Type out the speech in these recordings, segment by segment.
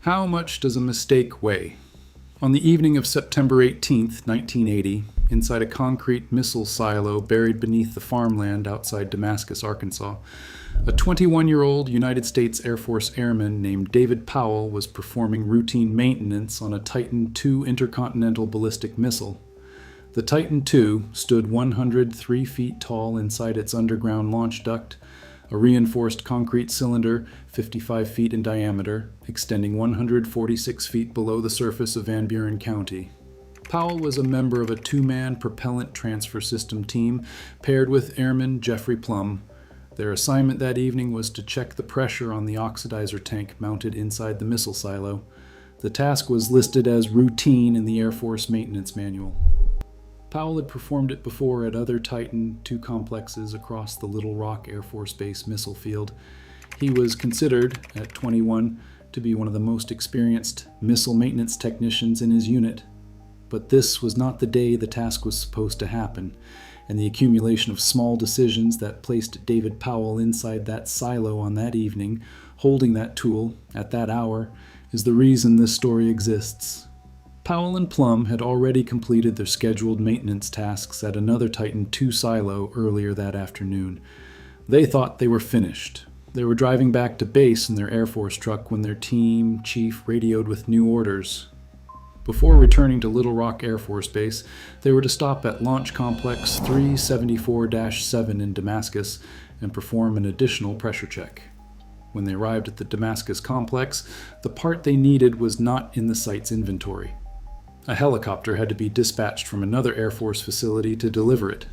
How much does a mistake weigh? On the evening of September 18, 1980, inside a concrete missile silo buried beneath the farmland outside Damascus, Arkansas, a 21-year-old United States Air Force airman named David Powell was performing routine maintenance on a Titan II intercontinental ballistic missile. The Titan II stood 103 feet tall inside its underground launch duct, a reinforced concrete cylinder 55 feet in diameter, extending 146 feet below the surface of Van Buren County. Powell was a member of a two-man propellant transfer system team paired with Airman Jeffrey Plum. Their assignment that evening was to check the pressure on the oxidizer tank mounted inside the missile silo. The task was listed as routine in the Air Force Maintenance Manual. Powell had performed it before at other Titan II complexes across the Little Rock Air Force Base missile field. He was considered, at 21, to be one of the most experienced missile maintenance technicians in his unit. But this was not the day the task was supposed to happen, and the accumulation of small decisions that placed David Powell inside that silo on that evening, holding that tool at that hour, is the reason this story exists. Powell and Plum had already completed their scheduled maintenance tasks at another Titan II silo earlier that afternoon. They thought they were finished. They were driving back to base in their Air Force truck when their team chief radioed with new orders. Before returning to Little Rock Air Force Base, they were to stop at Launch Complex 374-7 in Damascus and perform an additional pressure check. When they arrived at the Damascus complex, the part they needed was not in the site's inventory. A helicopter had to be dispatched from another Air Force facility to deliver it.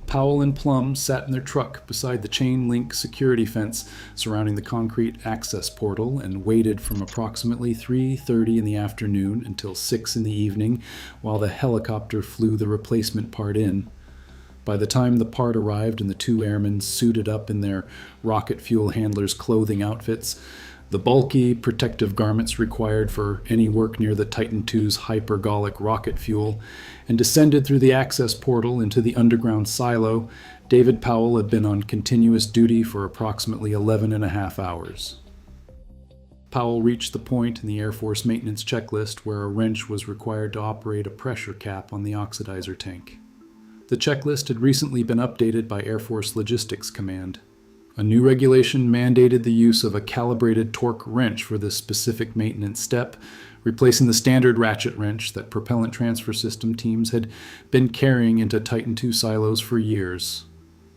Powell and Plum sat in their truck beside the chain-link security fence surrounding the concrete access portal and waited from approximately 3:30 in the afternoon until 6 in the evening while the helicopter flew the replacement part in. By the time the part arrived and the two airmen suited up in their rocket fuel handlers' clothing outfits, the bulky protective garments required for any work near the Titan II's Hypergolic rocket fuel, and descended through the access portal into the underground silo, David Powell had been on continuous duty for approximately 11 and a half hours. Powell reached the point in the Air Force maintenance checklist where a wrench was required to operate a pressure cap on the oxidizer tank. The checklist had recently been updated by Air Force Logistics Command. A new regulation mandated the use of a calibrated torque wrench for this specific maintenance step, replacing the standard ratchet wrench that propellant transfer system teams had been carrying into Titan II silos for years.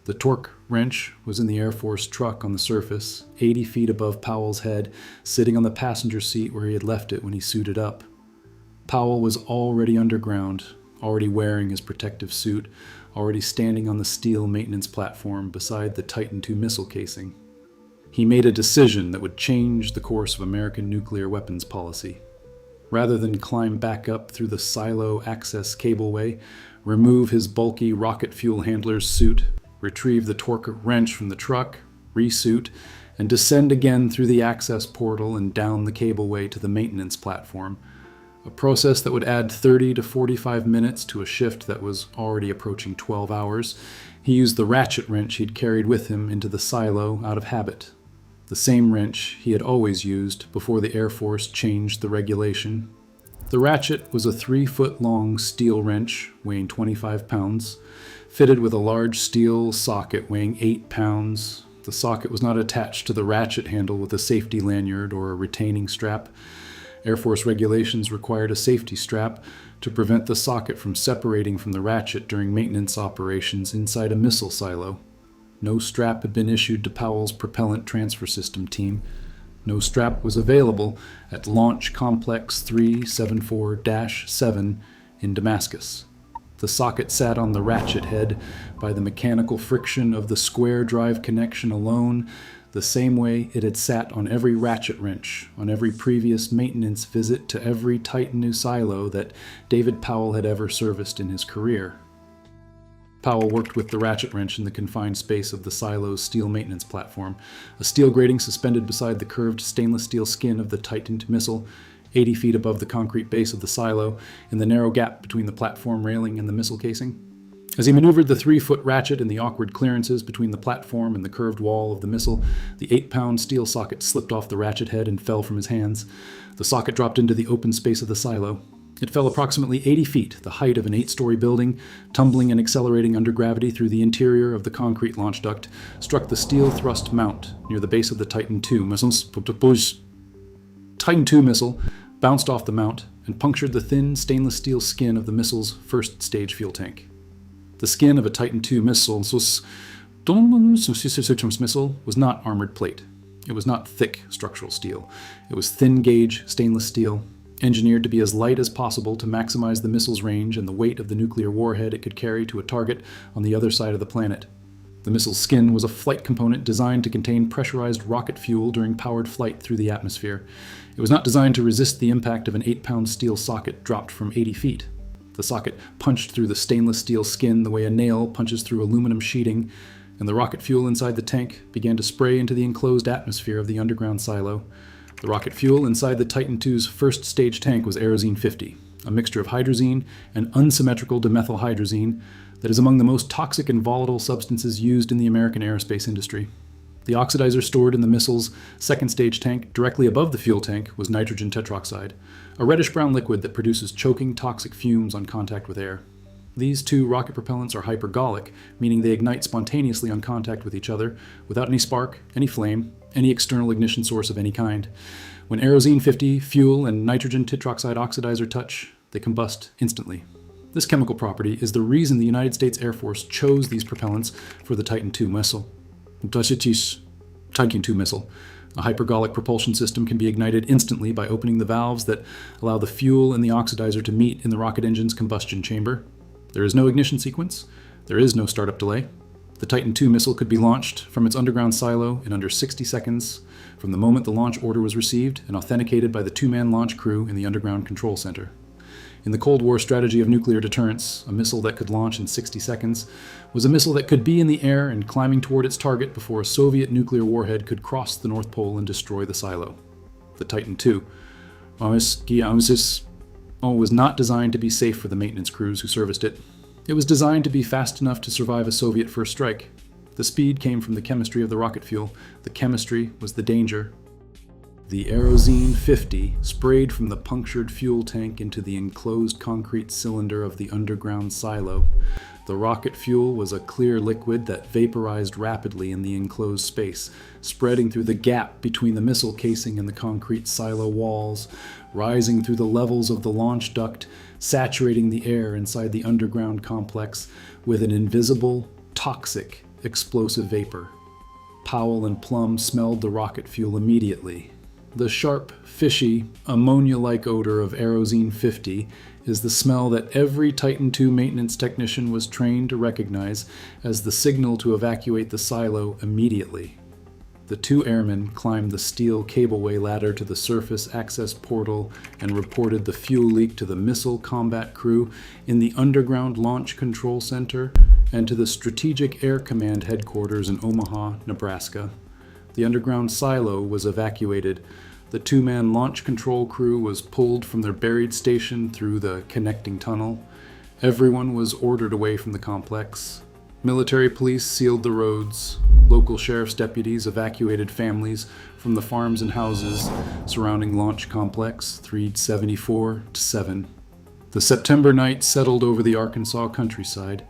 The torque wrench was in the Air Force truck on the surface, 80 feet above Powell's head, sitting on the passenger seat where he had left it when he suited up. Powell was already underground, already wearing his protective suit, already standing on the steel maintenance platform beside the Titan II missile casing. He made a decision that would change the course of American nuclear weapons policy. Rather than climb back up through the silo access cableway, remove his bulky rocket fuel handler's suit, retrieve the torque wrench from the truck, resuit, and descend again through the access portal and down the cableway to the maintenance platform, a process that would add 30 to 45 minutes to a shift that was already approaching 12 hours. He used the ratchet wrench he'd carried with him into the silo out of habit. The same wrench he had always used before the Air Force changed the regulation. The ratchet was a 3-foot-long steel wrench weighing 25 pounds, fitted with a large steel socket weighing 8 pounds. The socket was not attached to the ratchet handle with a safety lanyard or a retaining strap. Air Force regulations required a safety strap to prevent the socket from separating from the ratchet during maintenance operations inside a missile silo. No strap had been issued to Powell's propellant transfer system team. No strap was available at Launch Complex 374-7 in Damascus. The socket sat on the ratchet head by the mechanical friction of the square drive connection alone, the same way it had sat on every ratchet wrench, on every previous maintenance visit to every Titan II silo that David Powell had ever serviced in his career. Powell worked with the ratchet wrench in the confined space of the silo's steel maintenance platform, a steel grating suspended beside the curved stainless steel skin of the Titan missile, 80 feet above the concrete base of the silo, in the narrow gap between the platform railing and the missile casing. As he maneuvered the 3-foot ratchet in the awkward clearances between the platform and the curved wall of the missile, the 8-pound steel socket slipped off the ratchet head and fell from his hands. The socket dropped into the open space of the silo. It fell approximately 80 feet, the height of an 8-story building, tumbling and accelerating under gravity through the interior of the concrete launch duct, struck the steel thrust mount near the base of the Titan II missiles. Titan II missile bounced off the mount and punctured the thin stainless steel skin of the missile's first stage fuel tank. The skin of a Titan II missile was not armored plate. It was not thick structural steel. It was thin-gauge stainless steel, engineered to be as light as possible to maximize the missile's range and the weight of the nuclear warhead it could carry to a target on the other side of the planet. The missile's skin was a flight component designed to contain pressurized rocket fuel during powered flight through the atmosphere. It was not designed to resist the impact of an 8-pound steel socket dropped from 80 feet. The socket punched through the stainless steel skin the way a nail punches through aluminum sheeting, and the rocket fuel inside the tank began to spray into the enclosed atmosphere of the underground silo. The rocket fuel inside the Titan II's first stage tank was Aerozine 50, a mixture of hydrazine and unsymmetrical dimethylhydrazine that is among the most toxic and volatile substances used in the American aerospace industry. The oxidizer stored in the missile's second stage tank, directly above the fuel tank, was nitrogen tetroxide, a reddish-brown liquid that produces choking toxic fumes on contact with air. These two rocket propellants are hypergolic, meaning they ignite spontaneously on contact with each other, without any spark, any flame, any external ignition source of any kind. When Aerozine 50, fuel, and nitrogen tetroxide oxidizer touch, they combust instantly. This chemical property is the reason the United States Air Force chose these propellants for the Titan II missile. Titan II missile. A hypergolic propulsion system can be ignited instantly by opening the valves that allow the fuel and the oxidizer to meet in the rocket engine's combustion chamber. There is no ignition sequence. There is no startup delay. The Titan II missile could be launched from its underground silo in under 60 seconds from the moment the launch order was received and authenticated by the 2-man launch crew in the underground control center. In the Cold War strategy of nuclear deterrence, a missile that could launch in 60 seconds was a missile that could be in the air and climbing toward its target before a Soviet nuclear warhead could cross the North Pole and destroy the silo. The Titan II was not designed to be safe for the maintenance crews who serviced it. It was designed to be fast enough to survive a Soviet first strike. The speed came from the chemistry of the rocket fuel. The chemistry was the danger. The Aerozine 50 sprayed from the punctured fuel tank into the enclosed concrete cylinder of the underground silo. The rocket fuel was a clear liquid that vaporized rapidly in the enclosed space, spreading through the gap between the missile casing and the concrete silo walls, rising through the levels of the launch duct, saturating the air inside the underground complex with an invisible, toxic, explosive vapor. Powell and Plum smelled the rocket fuel immediately. The sharp, fishy, ammonia-like odor of Aerozine 50 is the smell that every Titan II maintenance technician was trained to recognize as the signal to evacuate the silo immediately. The 2 airmen climbed the steel cableway ladder to the surface access portal and reported the fuel leak to the missile combat crew in the underground launch control center and to the Strategic Air Command headquarters in Omaha, Nebraska. The underground silo was evacuated. The 2-man launch control crew was pulled from their buried station through the connecting tunnel. Everyone was ordered away from the complex. Military police sealed the roads. Local sheriff's deputies evacuated families from the farms and houses surrounding Launch Complex 374-7. The September night settled over the Arkansas countryside,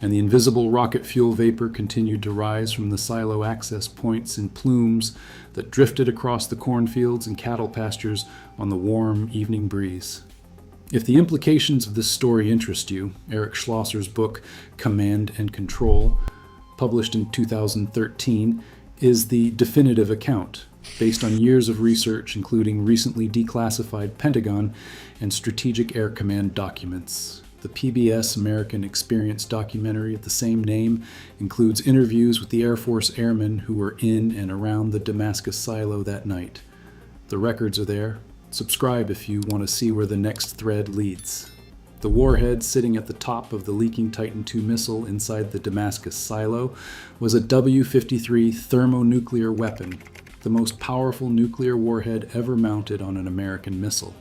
and the invisible rocket fuel vapor continued to rise from the silo access points in plumes that drifted across the cornfields and cattle pastures on the warm evening breeze. If the implications of this story interest you, Eric Schlosser's book, Command and Control, published in 2013, is the definitive account, based on years of research including recently declassified Pentagon and Strategic Air Command documents. The PBS American Experience documentary of the same name includes interviews with the Air Force airmen who were in and around the Damascus silo that night. The records are there. Subscribe if you want to see where the next thread leads. The warhead sitting at the top of the leaking Titan II missile inside the Damascus silo was a W-53 thermonuclear weapon, the most powerful nuclear warhead ever mounted on an American missile.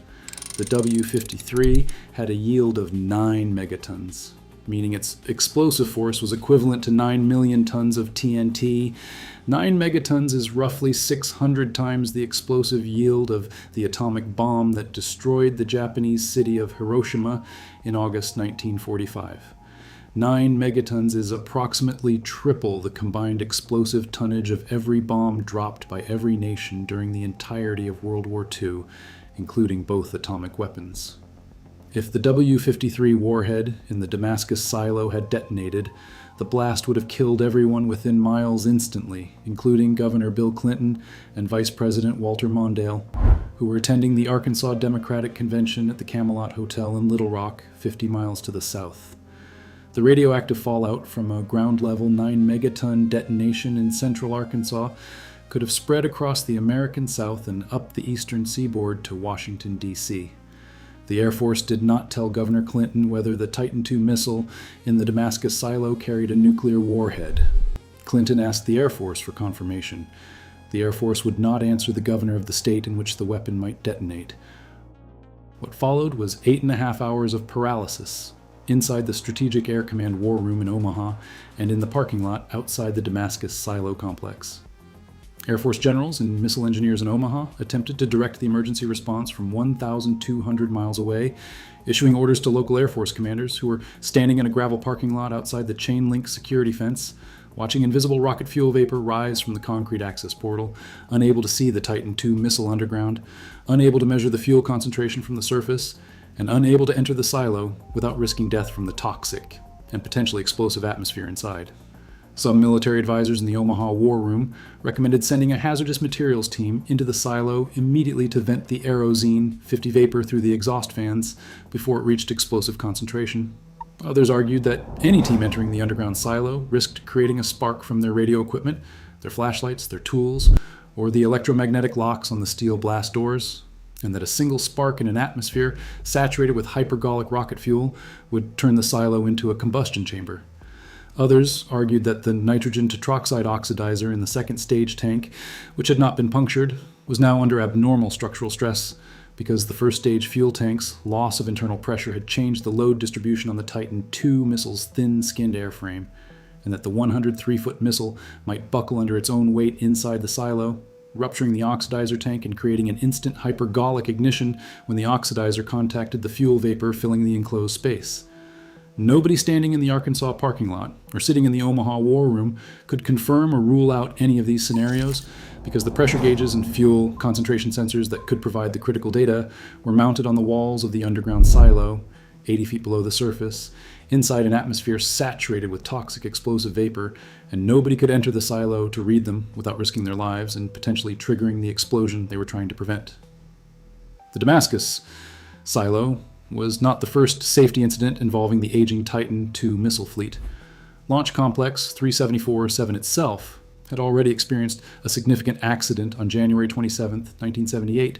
The W-53 had a yield of 9 megatons. meaning its explosive force was equivalent to 9 million tons of TNT. 9 megatons is roughly 600 times the explosive yield of the atomic bomb that destroyed the Japanese city of Hiroshima in August 1945. 9 megatons is approximately triple the combined explosive tonnage of every bomb dropped by every nation during the entirety of World War II, including both atomic weapons. If the W-53 warhead in the Damascus silo had detonated, the blast would have killed everyone within miles instantly, including Governor Bill Clinton and Vice President Walter Mondale, who were attending the Arkansas Democratic Convention at the Camelot Hotel in Little Rock, 50 miles to the south. The radioactive fallout from a ground-level 9-megaton detonation in central Arkansas could have spread across the American South and up the eastern seaboard to Washington, D.C. The Air Force did not tell Governor Clinton whether the Titan II missile in the Damascus silo carried a nuclear warhead. Clinton asked the Air Force for confirmation. The Air Force would not answer the governor of the state in which the weapon might detonate. What followed was 8.5 hours of paralysis inside the Strategic Air Command War Room in Omaha and in the parking lot outside the Damascus silo complex. Air Force generals and missile engineers in Omaha attempted to direct the emergency response from 1,200 miles away, issuing orders to local Air Force commanders who were standing in a gravel parking lot outside the chain-link security fence, watching invisible rocket fuel vapor rise from the concrete access portal, unable to see the Titan II missile underground, unable to measure the fuel concentration from the surface, and unable to enter the silo without risking death from the toxic and potentially explosive atmosphere inside. Some military advisors in the Omaha War Room recommended sending a hazardous materials team into the silo immediately to vent the Aerozine 50 vapor through the exhaust fans before it reached explosive concentration. Others argued that any team entering the underground silo risked creating a spark from their radio equipment, their flashlights, their tools, or the electromagnetic locks on the steel blast doors, and that a single spark in an atmosphere saturated with hypergolic rocket fuel would turn the silo into a combustion chamber. Others argued that the nitrogen tetroxide oxidizer in the second stage tank, which had not been punctured, was now under abnormal structural stress because the first stage fuel tank's loss of internal pressure had changed the load distribution on the Titan II missile's thin-skinned airframe, and that the 103-foot missile might buckle under its own weight inside the silo, rupturing the oxidizer tank and creating an instant hypergolic ignition when the oxidizer contacted the fuel vapor filling the enclosed space. Nobody standing in the Arkansas parking lot or sitting in the Omaha War Room could confirm or rule out any of these scenarios because the pressure gauges and fuel concentration sensors that could provide the critical data were mounted on the walls of the underground silo, 80 feet below the surface, inside an atmosphere saturated with toxic explosive vapor, and nobody could enter the silo to read them without risking their lives and potentially triggering the explosion they were trying to prevent. The Damascus silo was not the first safety incident involving the aging Titan II missile fleet. Launch Complex 374-7 itself had already experienced a significant accident on January 27, 1978,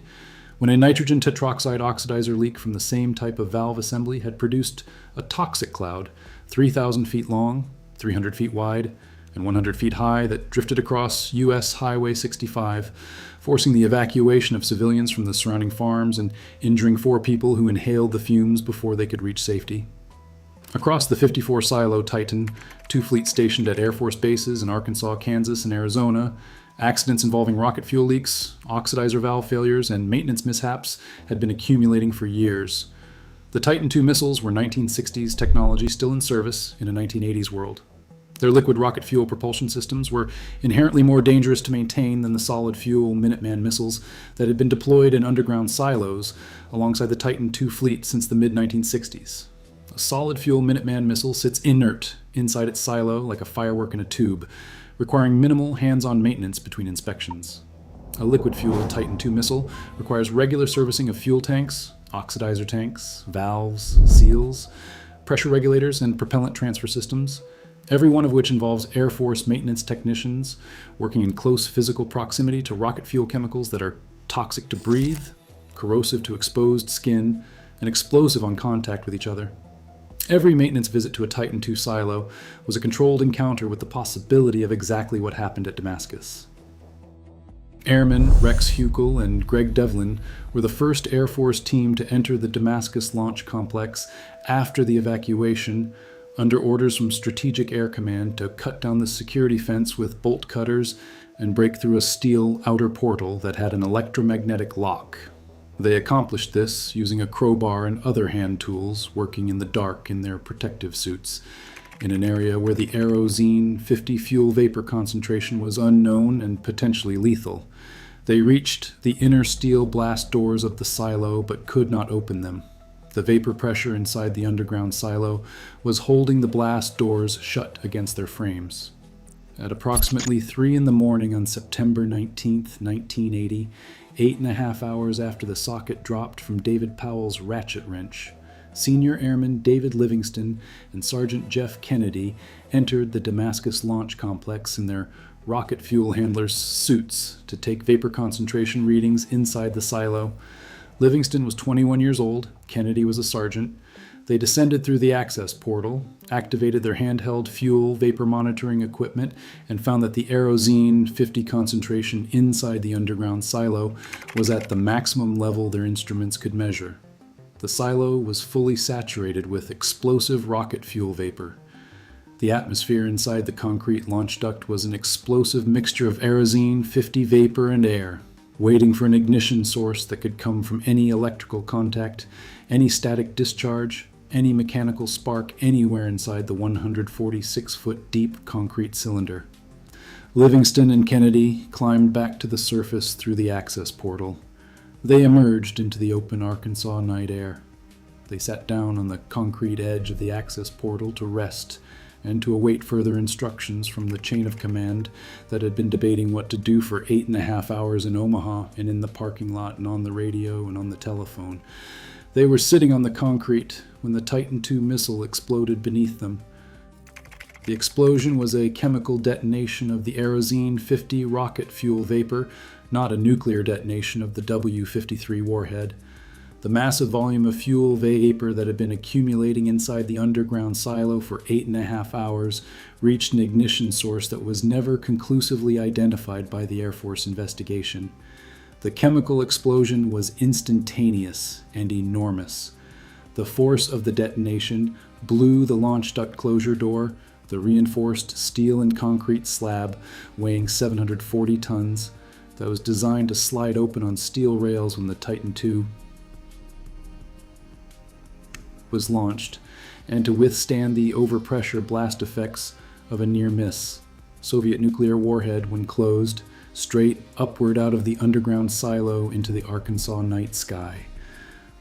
when a nitrogen tetroxide oxidizer leak from the same type of valve assembly had produced a toxic cloud 3,000 feet long, 300 feet wide, and 100 feet high that drifted across U.S. Highway 65, forcing the evacuation of civilians from the surrounding farms and injuring 4 people who inhaled the fumes before they could reach safety. Across the 54-silo Titan, 2 fleets stationed at Air Force bases in Arkansas, Kansas, and Arizona, accidents involving rocket fuel leaks, oxidizer valve failures, and maintenance mishaps had been accumulating for years. The Titan II missiles were 1960s technology still in service in a 1980s world. Their liquid rocket fuel propulsion systems were inherently more dangerous to maintain than the solid fuel Minuteman missiles that had been deployed in underground silos alongside the Titan II fleet since the mid-1960s. A solid fuel Minuteman missile sits inert inside its silo like a firework in a tube, requiring minimal hands-on maintenance between inspections. A liquid fuel Titan II missile requires regular servicing of fuel tanks, oxidizer tanks, valves, seals, pressure regulators, and propellant transfer systems, every one of which involves Air Force maintenance technicians working in close physical proximity to rocket fuel chemicals that are toxic to breathe, corrosive to exposed skin, and explosive on contact with each other. Every maintenance visit to a Titan II silo was a controlled encounter with the possibility of exactly what happened at Damascus. Airmen Rex Huckel and Greg Devlin were the first Air Force team to enter the Damascus launch complex after the evacuation under orders from Strategic Air Command to cut down the security fence with bolt cutters and break through a steel outer portal that had an electromagnetic lock. They accomplished this using a crowbar and other hand tools, working in the dark in their protective suits, in an area where the Aerozine 50 fuel vapor concentration was unknown and potentially lethal. They reached the inner steel blast doors of the silo but could not open them. The vapor pressure inside the underground silo was holding the blast doors shut against their frames. At approximately 3 in the morning on September 19, 1980, 8.5 hours after the socket dropped from David Powell's ratchet wrench, Senior Airman David Livingston and Sergeant Jeff Kennedy entered the Damascus launch complex in their rocket fuel handlers' suits to take vapor concentration readings inside the silo. Livingston was 21 years old, Kennedy was a sergeant. They descended through the access portal, activated their handheld fuel vapor monitoring equipment, and found that the Aerozine 50 concentration inside the underground silo was at the maximum level their instruments could measure. The silo was fully saturated with explosive rocket fuel vapor. The atmosphere inside the concrete launch duct was an explosive mixture of Aerozine 50 vapor and air, waiting for an ignition source that could come from any electrical contact, any static discharge, any mechanical spark anywhere inside the 146-foot deep concrete cylinder. Livingston and Kennedy climbed back to the surface through the access portal. They emerged into the open Arkansas night air. They sat down on the concrete edge of the access portal to rest and to await further instructions from the chain of command that had been debating what to do for 8.5 hours in Omaha and in the parking lot and on the radio and on the telephone. They were sitting on the concrete when the Titan II missile exploded beneath them. The explosion was a chemical detonation of the Aerozine 50 rocket fuel vapor, not a nuclear detonation of the W-53 warhead. The massive volume of fuel vapor that had been accumulating inside the underground silo for 8.5 hours reached an ignition source that was never conclusively identified by the Air Force investigation. The chemical explosion was instantaneous and enormous. The force of the detonation blew the launch duct closure door, the reinforced steel and concrete slab weighing 740 tons that was designed to slide open on steel rails when the Titan II was launched, and to withstand the overpressure blast effects of a near-miss Soviet nuclear warhead when closed, straight upward out of the underground silo into the Arkansas night sky.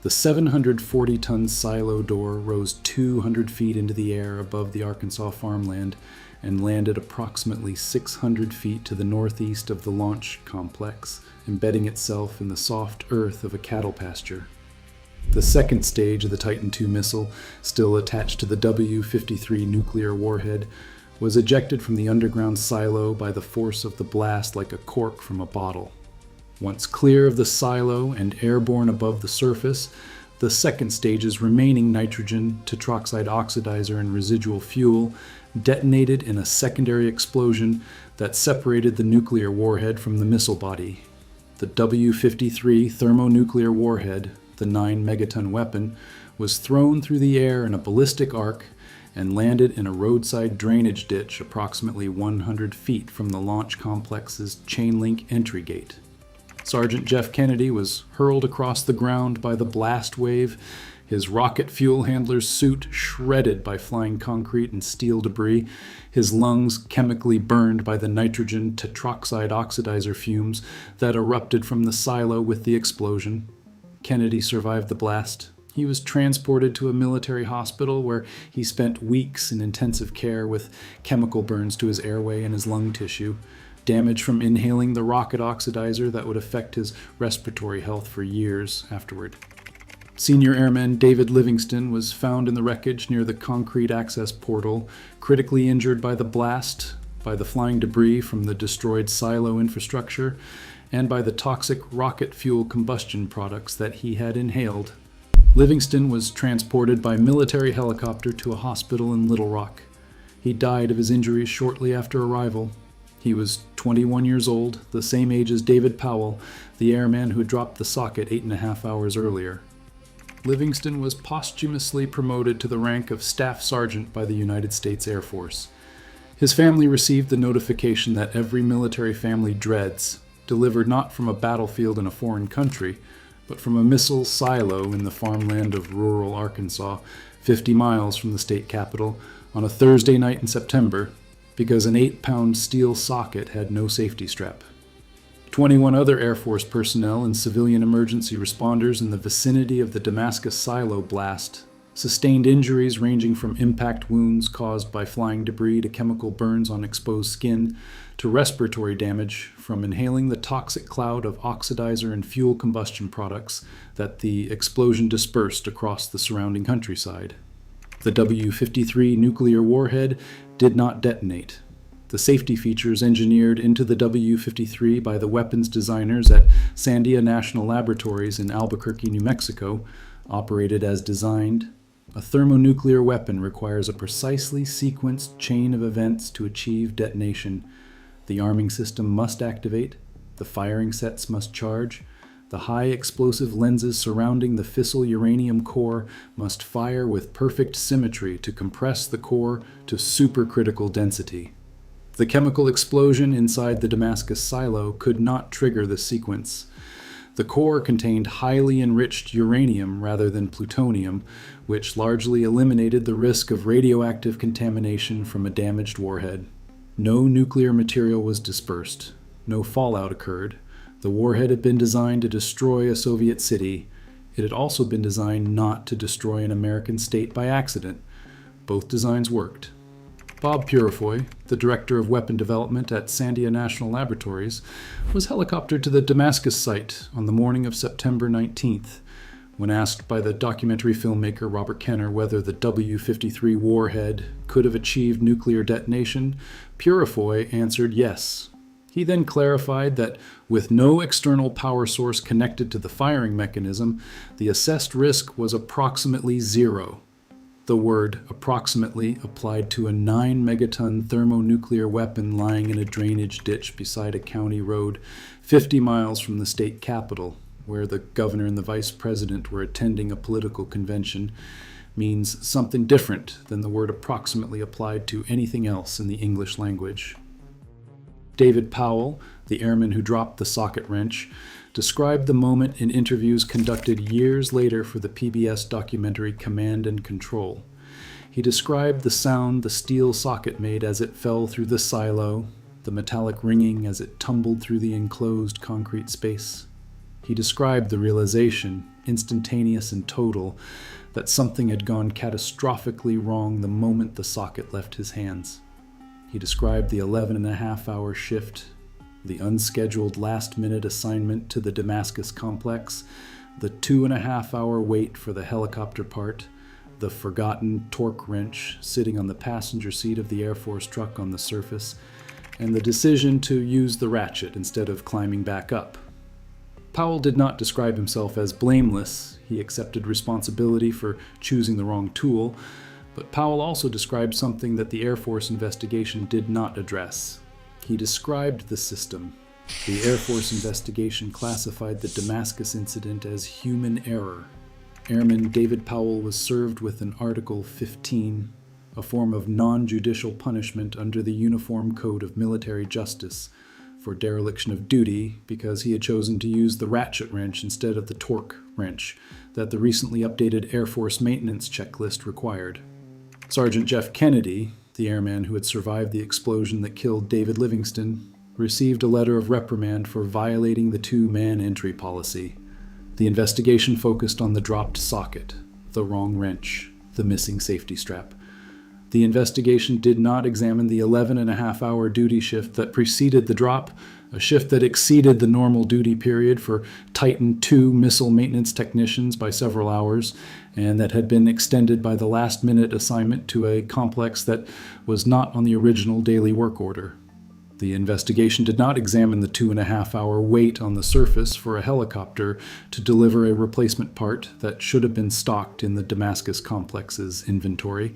The 740-ton silo door rose 200 feet into the air above the Arkansas farmland and landed approximately 600 feet to the northeast of the launch complex, embedding itself in the soft earth of a cattle pasture. The second stage of the Titan II missile, still attached to the W-53 nuclear warhead, was ejected from the underground silo by the force of the blast like a cork from a bottle. Once clear of the silo and airborne above the surface, the second stage's remaining nitrogen, tetroxide oxidizer, and residual fuel detonated in a secondary explosion that separated the nuclear warhead from the missile body. The W-53 thermonuclear warhead, the 9-megaton weapon, was thrown through the air in a ballistic arc and landed in a roadside drainage ditch approximately 100 feet from the launch complex's chain-link entry gate. Sergeant Jeff Kennedy was hurled across the ground by the blast wave, his rocket fuel handler's suit shredded by flying concrete and steel debris, his lungs chemically burned by the nitrogen tetroxide oxidizer fumes that erupted from the silo with the explosion. Kennedy survived the blast. He was transported to a military hospital where he spent weeks in intensive care with chemical burns to his airway and his lung tissue, damage from inhaling the rocket oxidizer that would affect his respiratory health for years afterward. Senior Airman David Livingston was found in the wreckage near the concrete access portal, critically injured by the blast, by the flying debris from the destroyed silo infrastructure, and by the toxic rocket fuel combustion products that he had inhaled. Livingston was transported by military helicopter to a hospital in Little Rock. He died of his injuries shortly after arrival. He was 21 years old, the same age as David Powell, the airman who dropped the socket 8.5 hours earlier. Livingston was posthumously promoted to the rank of Staff Sergeant by the United States Air Force. His family received the notification that every military family dreads, delivered not from a battlefield in a foreign country, but from a missile silo in the farmland of rural Arkansas, 50 miles from the state capital, on a Thursday night in September, because an 8-pound steel socket had no safety strap. 21 other Air Force personnel and civilian emergency responders in the vicinity of the Damascus silo blast sustained injuries ranging from impact wounds caused by flying debris to chemical burns on exposed skin to respiratory damage from inhaling the toxic cloud of oxidizer and fuel combustion products that the explosion dispersed across the surrounding countryside. The W-53 nuclear warhead did not detonate. The safety features engineered into the W-53 by the weapons designers at Sandia National Laboratories in Albuquerque, New Mexico, operated as designed. A thermonuclear weapon requires a precisely sequenced chain of events to achieve detonation. The arming system must activate, the firing sets must charge, the high explosive lenses surrounding the fissile uranium core must fire with perfect symmetry to compress the core to supercritical density. The chemical explosion inside the Damascus silo could not trigger the sequence. The core contained highly enriched uranium rather than plutonium, which largely eliminated the risk of radioactive contamination from a damaged warhead. No nuclear material was dispersed. No fallout occurred. The warhead had been designed to destroy a Soviet city. It had also been designed not to destroy an American state by accident. Both designs worked. Bob Purifoy, the director of weapon development at Sandia National Laboratories, was helicoptered to the Damascus site on the morning of September 19th. When asked by the documentary filmmaker Robert Kenner whether the W-53 warhead could have achieved nuclear detonation, Purifoy answered yes. He then clarified that with no external power source connected to the firing mechanism, the assessed risk was approximately zero. The word approximately applied to a 9-megaton thermonuclear weapon lying in a drainage ditch beside a county road 50 miles from the state capital, where the governor and the vice president were attending a political convention, means something different than the word approximately applied to anything else in the English language. David Powell, the airman who dropped the socket wrench, described the moment in interviews conducted years later for the PBS documentary Command and Control. He described the sound the steel socket made as it fell through the silo, the metallic ringing as it tumbled through the enclosed concrete space. He described the realization, instantaneous and total, that something had gone catastrophically wrong the moment the socket left his hands. He described the 11.5-hour shift, the unscheduled last-minute assignment to the Damascus complex, the 2.5-hour wait for the helicopter part, the forgotten torque wrench sitting on the passenger seat of the Air Force truck on the surface, and the decision to use the ratchet instead of climbing back up. Powell did not describe himself as blameless. He accepted responsibility for choosing the wrong tool, but Powell also described something that the Air Force investigation did not address. He described the system. The Air Force investigation classified the Damascus incident as human error. Airman David Powell was served with an Article 15, a form of non-judicial punishment under the Uniform Code of Military Justice, for dereliction of duty because he had chosen to use the ratchet wrench instead of the torque wrench that the recently updated Air Force maintenance checklist required. Sergeant Jeff Kennedy, the airman who had survived the explosion that killed David Livingston, received a letter of reprimand for violating the two-man entry policy. The investigation focused on the dropped socket, the wrong wrench, the missing safety strap. The investigation did not examine the 11.5-hour duty shift that preceded the drop, a shift that exceeded the normal duty period for Titan II missile maintenance technicians by several hours, and that had been extended by the last-minute assignment to a complex that was not on the original daily work order. The investigation did not examine the 2.5-hour wait on the surface for a helicopter to deliver a replacement part that should have been stocked in the Damascus complex's inventory.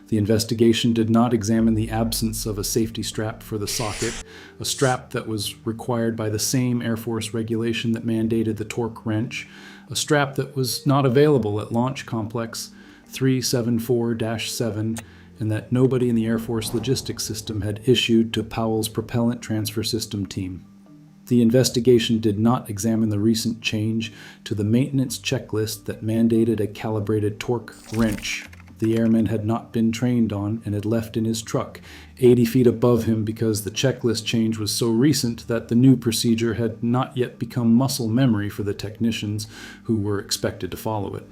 The investigation did not examine the absence of a safety strap for the socket, a strap that was required by the same Air Force regulation that mandated the torque wrench, a strap that was not available at Launch Complex 374-7, and that nobody in the Air Force logistics system had issued to Powell's propellant transfer system team. The investigation did not examine the recent change to the maintenance checklist that mandated a calibrated torque wrench the airman had not been trained on and had left in his truck 80 feet above him because the checklist change was so recent that the new procedure had not yet become muscle memory for the technicians who were expected to follow it.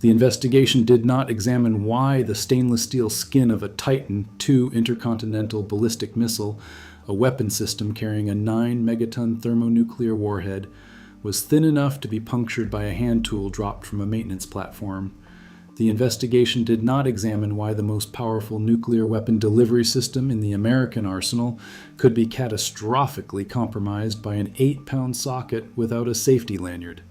The investigation did not examine why the stainless steel skin of a Titan II intercontinental ballistic missile, a weapon system carrying a 9-megaton thermonuclear warhead, was thin enough to be punctured by a hand tool dropped from a maintenance platform. The investigation did not examine why the most powerful nuclear weapon delivery system in the American arsenal could be catastrophically compromised by an 8-pound socket without a safety lanyard.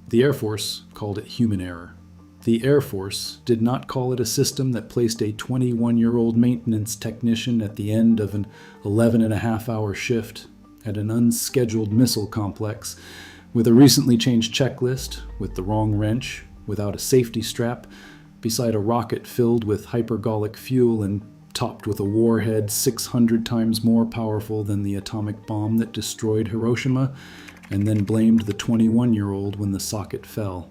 The Air Force called it human error. The Air Force did not call it a system that placed a 21-year-old maintenance technician at the end of an 11-and-a-half-hour shift at an unscheduled missile complex with a recently changed checklist, with the wrong wrench, without a safety strap, beside a rocket filled with hypergolic fuel and topped with a warhead 600 times more powerful than the atomic bomb that destroyed Hiroshima, and then blamed the 21-year-old when the socket fell.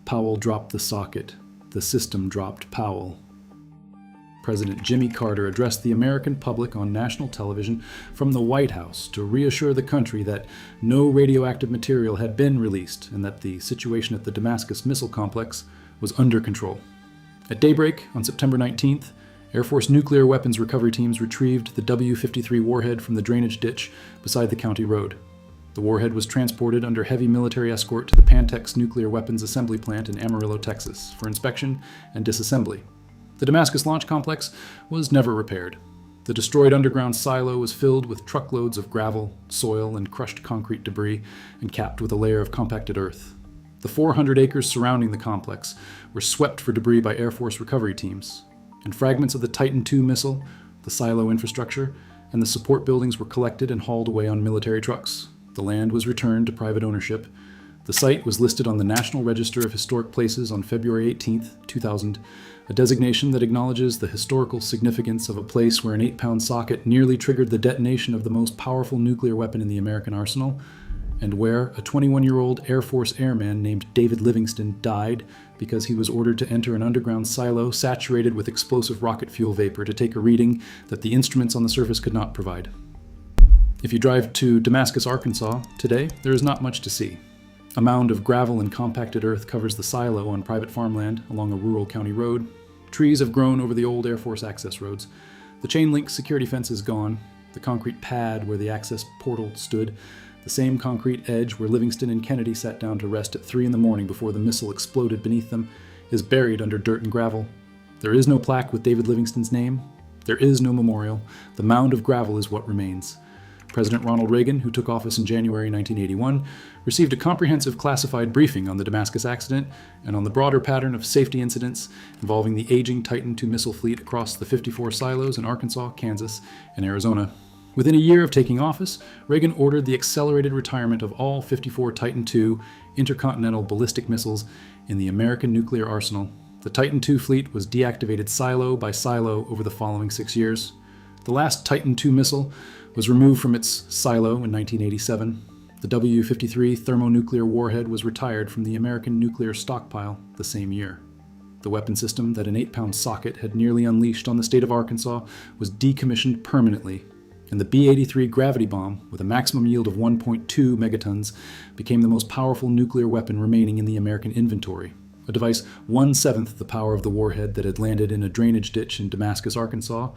Powell dropped the socket. The system dropped Powell. President Jimmy Carter addressed the American public on national television from the White House to reassure the country that no radioactive material had been released and that the situation at the Damascus missile complex was under control. At daybreak on September 19th, Air Force nuclear weapons recovery teams retrieved the W-53 warhead from the drainage ditch beside the county road. The warhead was transported under heavy military escort to the Pantex Nuclear Weapons Assembly Plant in Amarillo, Texas, for inspection and disassembly. The Damascus launch complex was never repaired. The destroyed underground silo was filled with truckloads of gravel, soil, and crushed concrete debris, and capped with a layer of compacted earth. The 400 acres surrounding the complex were swept for debris by Air Force recovery teams, and fragments of the Titan II missile, the silo infrastructure, and the support buildings were collected and hauled away on military trucks. The land was returned to private ownership. The site was listed on the National Register of Historic Places on February 18, 2000, a designation that acknowledges the historical significance of a place where an 8-pound socket nearly triggered the detonation of the most powerful nuclear weapon in the American arsenal, and where a 21-year-old Air Force airman named David Livingston died because he was ordered to enter an underground silo saturated with explosive rocket fuel vapor to take a reading that the instruments on the surface could not provide. If you drive to Damascus, Arkansas today, there is not much to see. A mound of gravel and compacted earth covers the silo on private farmland along a rural county road. Trees have grown over the old Air Force access roads. The chain-link security fence is gone. The concrete pad where the access portal stood, the same concrete edge where Livingston and Kennedy sat down to rest at 3 a.m. before the missile exploded beneath them, is buried under dirt and gravel. There is no plaque with David Livingston's name. There is no memorial. The mound of gravel is what remains. President Ronald Reagan, who took office in January 1981, received a comprehensive classified briefing on the Damascus accident and on the broader pattern of safety incidents involving the aging Titan II missile fleet across the 54 silos in Arkansas, Kansas, and Arizona. Within a year of taking office, Reagan ordered the accelerated retirement of all 54 Titan II intercontinental ballistic missiles in the American nuclear arsenal. The Titan II fleet was deactivated silo by silo over the following 6 years. The last Titan II missile was removed from its silo in 1987. The W-53 thermonuclear warhead was retired from the American nuclear stockpile the same year. The weapon system that an 8-pound socket had nearly unleashed on the state of Arkansas was decommissioned permanently, and the B-83 gravity bomb, with a maximum yield of 1.2 megatons, became the most powerful nuclear weapon remaining in the American inventory, a device 1/7 the power of the warhead that had landed in a drainage ditch in Damascus, Arkansas,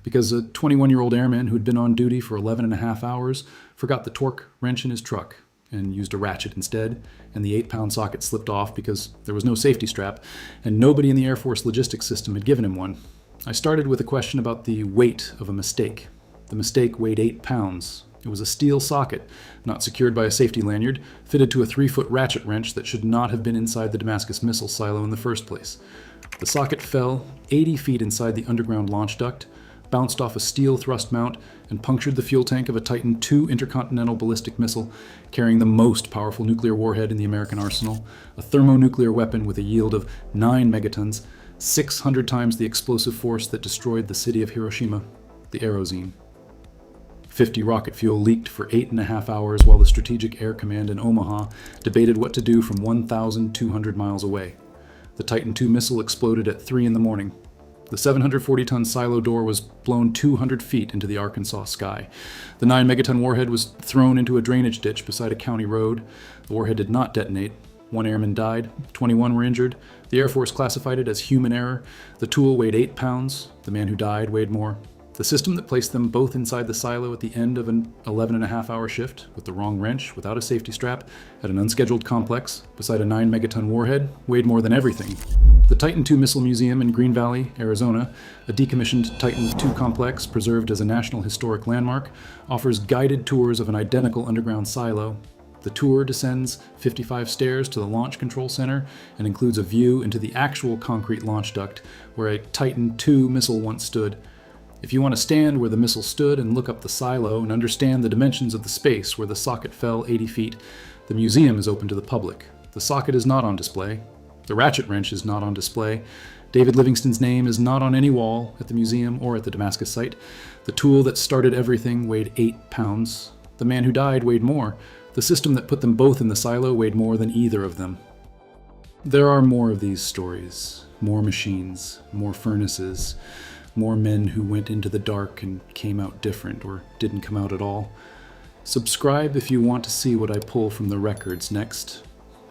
because a 21-year-old airman who had been on duty for 11.5 hours forgot the torque wrench in his truck and used a ratchet instead, and the 8-pound socket slipped off because there was no safety strap, and nobody in the Air Force logistics system had given him one. I started with a question about the weight of a mistake. The mistake weighed 8 pounds. It was a steel socket, not secured by a safety lanyard, fitted to a 3-foot ratchet wrench that should not have been inside the Damascus missile silo in the first place. The socket fell 80 feet inside the underground launch duct, bounced off a steel thrust mount, and punctured the fuel tank of a Titan II intercontinental ballistic missile, carrying the most powerful nuclear warhead in the American arsenal, a thermonuclear weapon with a yield of 9 megatons, 600 times the explosive force that destroyed the city of Hiroshima, the Aerozine. 50 rocket fuel leaked for 8.5 hours while the Strategic Air Command in Omaha debated what to do from 1,200 miles away. The Titan II missile exploded at 3 in the morning. The 740-ton silo door was blown 200 feet into the Arkansas sky. The 9-megaton warhead was thrown into a drainage ditch beside a county road. The warhead did not detonate. 1 airman died, 21 were injured. The Air Force classified it as human error. The tool weighed 8 pounds. The man who died weighed more. The system that placed them both inside the silo at the end of an 11.5-hour shift, with the wrong wrench, without a safety strap, at an unscheduled complex, beside a 9-megaton warhead, weighed more than everything. The Titan II Missile Museum in Green Valley, Arizona, a decommissioned Titan II complex preserved as a National Historic Landmark, offers guided tours of an identical underground silo. The tour descends 55 stairs to the Launch Control Center and includes a view into the actual concrete launch duct where a Titan II missile once stood. If you want to stand where the missile stood and look up the silo and understand the dimensions of the space where the socket fell 80 feet, the museum is open to the public. The socket is not on display. The ratchet wrench is not on display. David Livingston's name is not on any wall at the museum or at the Damascus site. The tool that started everything weighed 8 pounds. The man who died weighed more. The system that put them both in the silo weighed more than either of them. There are more of these stories. More machines, more furnaces, more men who went into the dark and came out different or didn't come out at all. Subscribe if you want to see what I pull from the records next.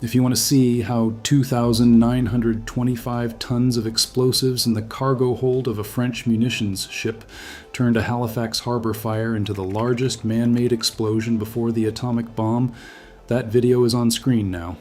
If you want to see how 2,925 tons of explosives in the cargo hold of a French munitions ship turned a Halifax harbor fire into the largest man-made explosion before the atomic bomb, that video is on screen now.